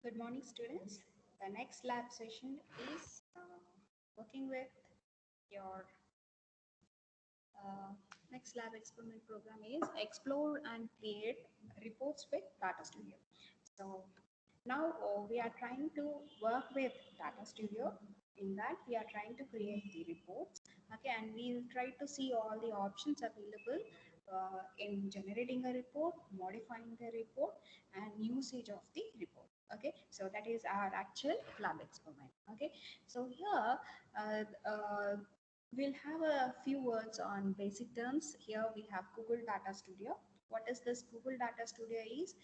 Good morning, students. The next lab session is working with your uh, next lab experiment program is explore and create reports with Data Studio. So now we are trying to work with Data Studio. In that, we are trying to create the reports. Okay, and we'll try to see all the options available in generating a report, modifying the report, and usage of the report. Okay, so that is our actual lab experiment. Okay, so here we'll have a few words on basic terms. Here we have Google Data Studio. What is this Google Data Studio is?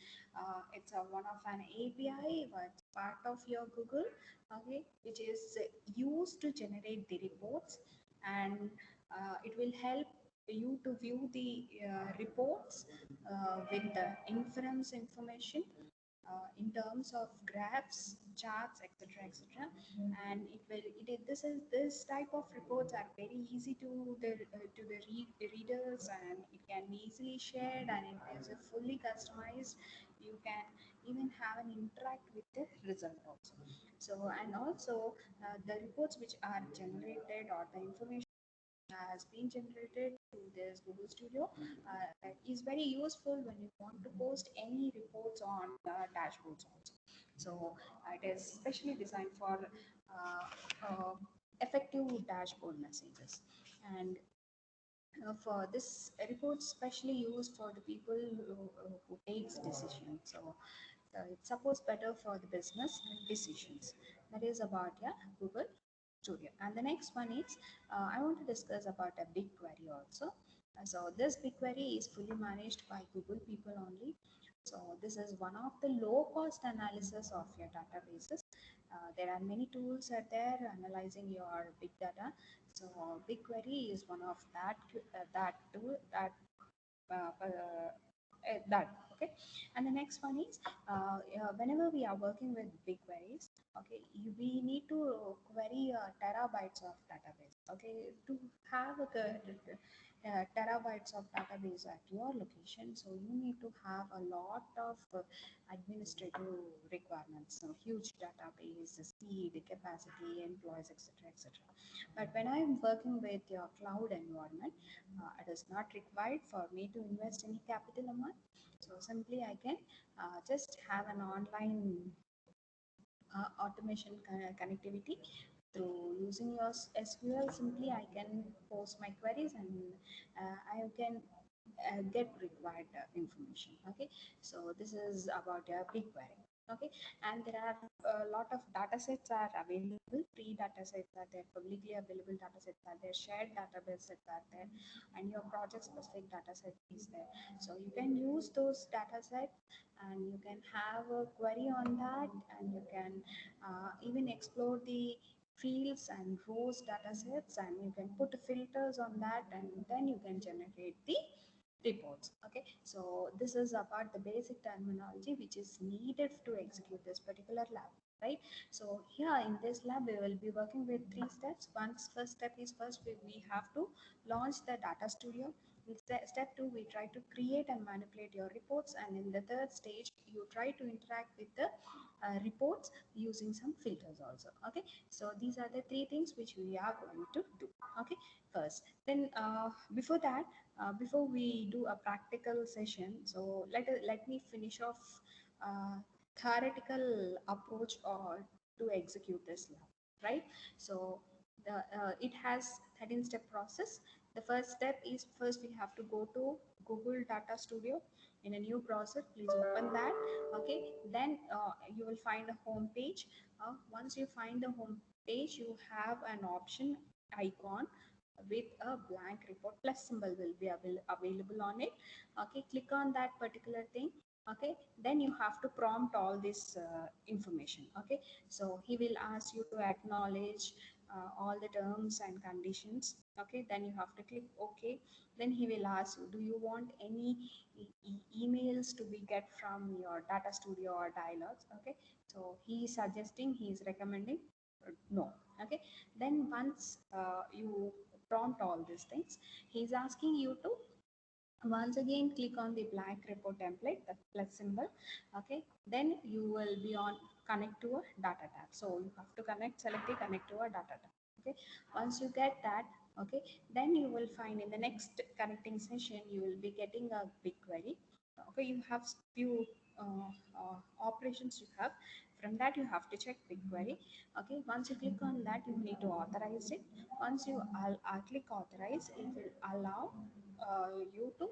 It's a one of an API, but part of your Google, okay, which is used to generate the reports, and it will help you to view the reports with the inference information in terms of graphs, charts, etc., etc. And this type of reports are very easy to the readers, and it can be easily shared, and it is a fully customized. You can even have an interact with the result also. So and also the reports which are generated, or the information has been generated to this Google Studio is very useful when you want to post any reports on dashboards also. So it is specially designed for effective dashboard messages. And for this report specially used for the people who takes decisions. So it supports better for the business decisions. That is about, yeah, Google Studio. And the next one is I want to discuss about a BigQuery also. So this BigQuery is fully managed by Google people only. So this is one of the low cost analysis of your databases. There are many tools out there analyzing your big data. So BigQuery is one of that tool that okay. And the next one is whenever we are working with big queries, okay, we need to query terabytes of database, okay, to have a terabytes of database at your location. So you need to have a lot of administrative requirements, so huge database, the speed, the capacity, employees, etc., etc. But when I'm working with your cloud environment, it is not required for me to invest any capital amount. So simply I can just have an online automation connectivity through using your SQL. Simply I can post my queries, and I can get required information. Okay, so this is about your BigQuery. Okay, and there are a lot of data sets are available. Free data sets are there, publicly available data sets are there, shared database sets are there, and your project specific data set is there. So you can use those data sets, and you can have a query on that, and you can even explore the fields and rows data sets, and you can put filters on that, and then you can generate the reports. Okay, so this is about the basic terminology which is needed to execute this particular lab, right? So here in this lab we will be working with three steps. First step is, first we have to launch the Data Studio. In step two, we try to create and manipulate your reports, and in the third stage you try to interact with the reports using some filters also. Okay, so these are the three things which we are going to do. Okay, first, then before that, before we do a practical session, so let me finish off theoretical approach or to execute this lab, right? So it has 13 step process. The first step is, first we have to go to Google Data Studio in a new browser. Please open that. Okay, then you will find a home page. Once you find the home page, you have an option icon with a blank report plus symbol will be available on it. Okay, click on that particular thing. Okay, then you have to prompt all this information. Okay, so he will ask you to acknowledge all the terms and conditions. Okay, then you have to click OK. Then he will ask you, do you want any emails to be get from your Data Studio or Dialogs? Okay, so he is suggesting, he is recommending no. Okay, then once you prompt all these things, he's asking you to once again click on the blank report template, the plus symbol. Okay, then you will be on connect to a data tab. So you have to select the connect to a data tab. Okay, once you get that, okay, then you will find in the next connecting session you will be getting a BigQuery. Okay, you have few operations you have. From that you have to check BigQuery. Okay, once you click on that, you need to authorize it. Once you click authorize, it will allow you to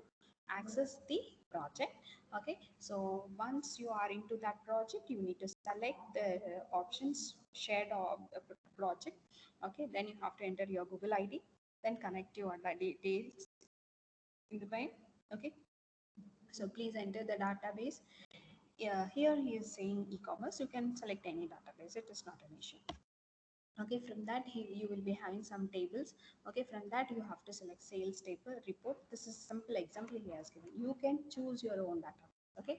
access the project. Okay, so once you are into that project, you need to select the options shared or project. Okay, then you have to enter your Google ID, then connect your details in the bank. Okay, so please enter the database. Yeah, here he is saying e-commerce. You can select any database, it is not an issue. Okay, from that you will be having some tables. Okay, from that you have to select sales table report. This is simple example he has given. You can choose your own data. Okay,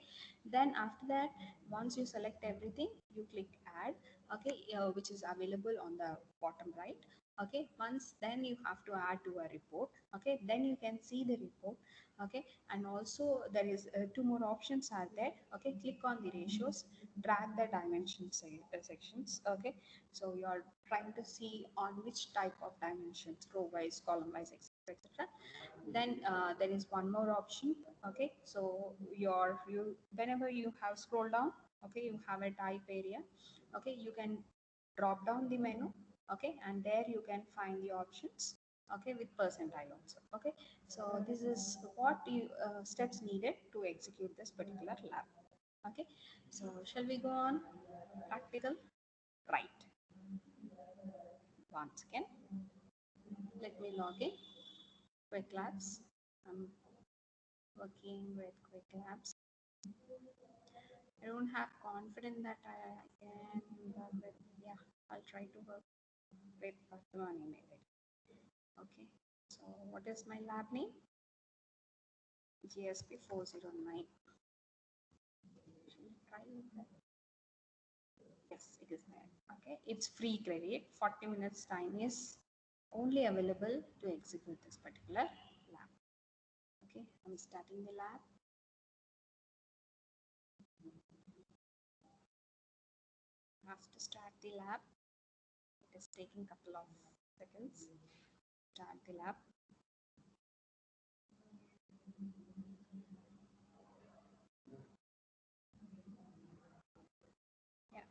then after that, once you select everything, you click add. Okay, which is available on the bottom right. Okay, once then you have to add to a report. Okay, then you can see the report. Okay, and also there is two more options are there. Okay, click on the ratios, drag the dimensions sections. Okay, so you are trying to see on which type of dimensions, row wise, column wise, etc, etc. Then there is one more option. Okay, so you whenever you have scroll down, okay, you have a type area. Okay, you can drop down the menu. Okay, and there you can find the options. Okay, with percentile also. Okay, so this is what you steps needed to execute this particular lab. Okay, so shall we go on practical? Right, once again, let me log in Quick Labs. I'm working with Quick Labs. I don't have confidence that I can work with, yeah, I'll try to work with Vartamani maybe. Okay, so what is my lab name? GSP 409. Should we try with that? Yes, it is there. Okay, it's free credit. 40 minutes time is only available to execute this particular lab. Okay, I'm starting the lab. I have to start the lab. It is taking a couple of seconds. Start the lab. Yeah.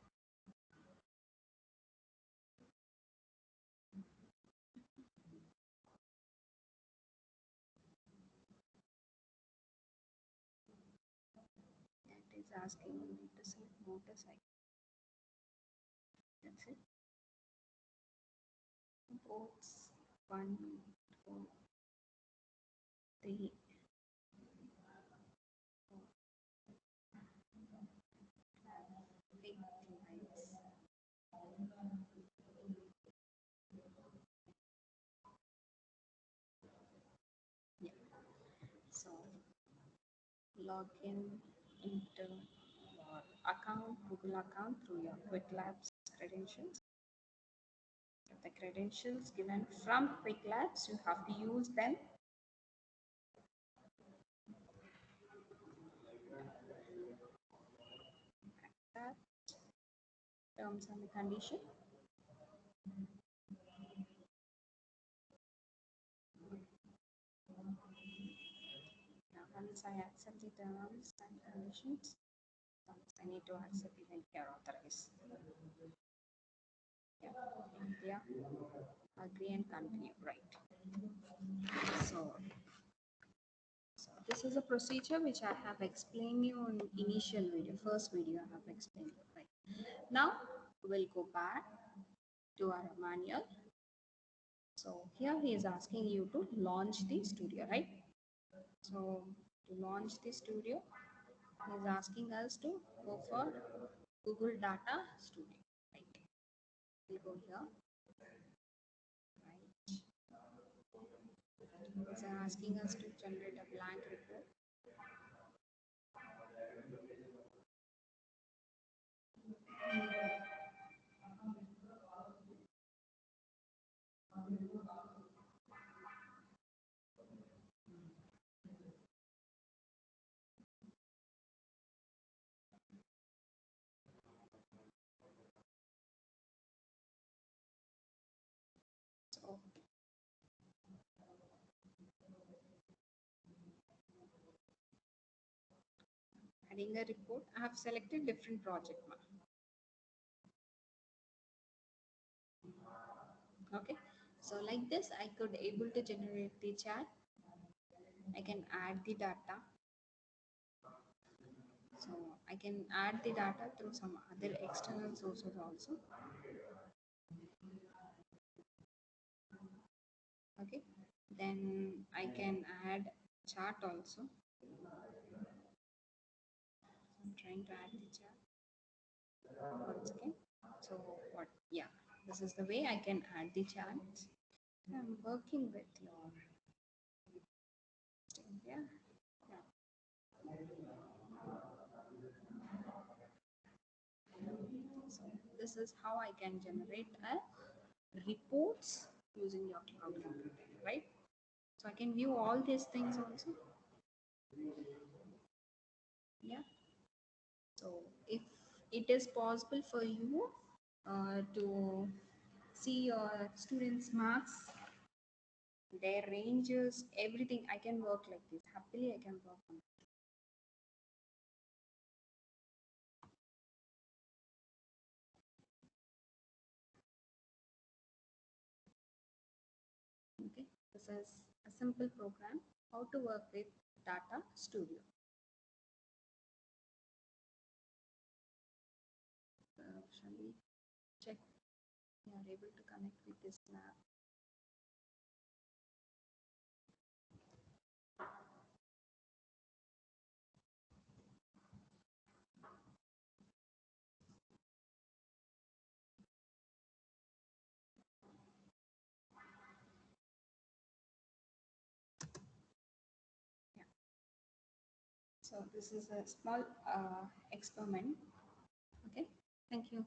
It is asking me to select motorcycle. That's it. Boats. 1, 2, 3, 4, big lights. Yeah. So log in into your account, Google account through your Quick Labs credentials. The credentials given from Quick Labs, you have to use them. That terms and condition. Now, once I accept the terms and conditions, once I need to accept even here authorize. Yeah, India, agree and continue, right? So this is a procedure which I have explained you in initial video, first video I have explained you, right? Now we'll go back to our manual. So here he is asking you to launch the studio, right? So to launch the studio, he is asking us to go for Google Data Studio, right? We'll go here, right? He's asking us to generate a blank report. adding a report. I have selected different project. Okay, so like this I could able to generate the chat. I can add the data. So I can add the data through some other external sources also. Okay, then I can add chart also. I'm trying to add the chart once again. So what? Yeah, this is the way I can add the charts. I'm working with your thing. Yeah, yeah. So this is how I can generate a reports using your cloud computing, right? So I can view all these things also. Yeah. So if it is possible for you to see your students' marks, their ranges, everything, I can work like this. Happily, I can work on it. Okay. This is a simple program. How to work with Data Studio. Shall we check? We are able to connect with this lab. Yeah. So this is a small experiment. Okay. Thank you.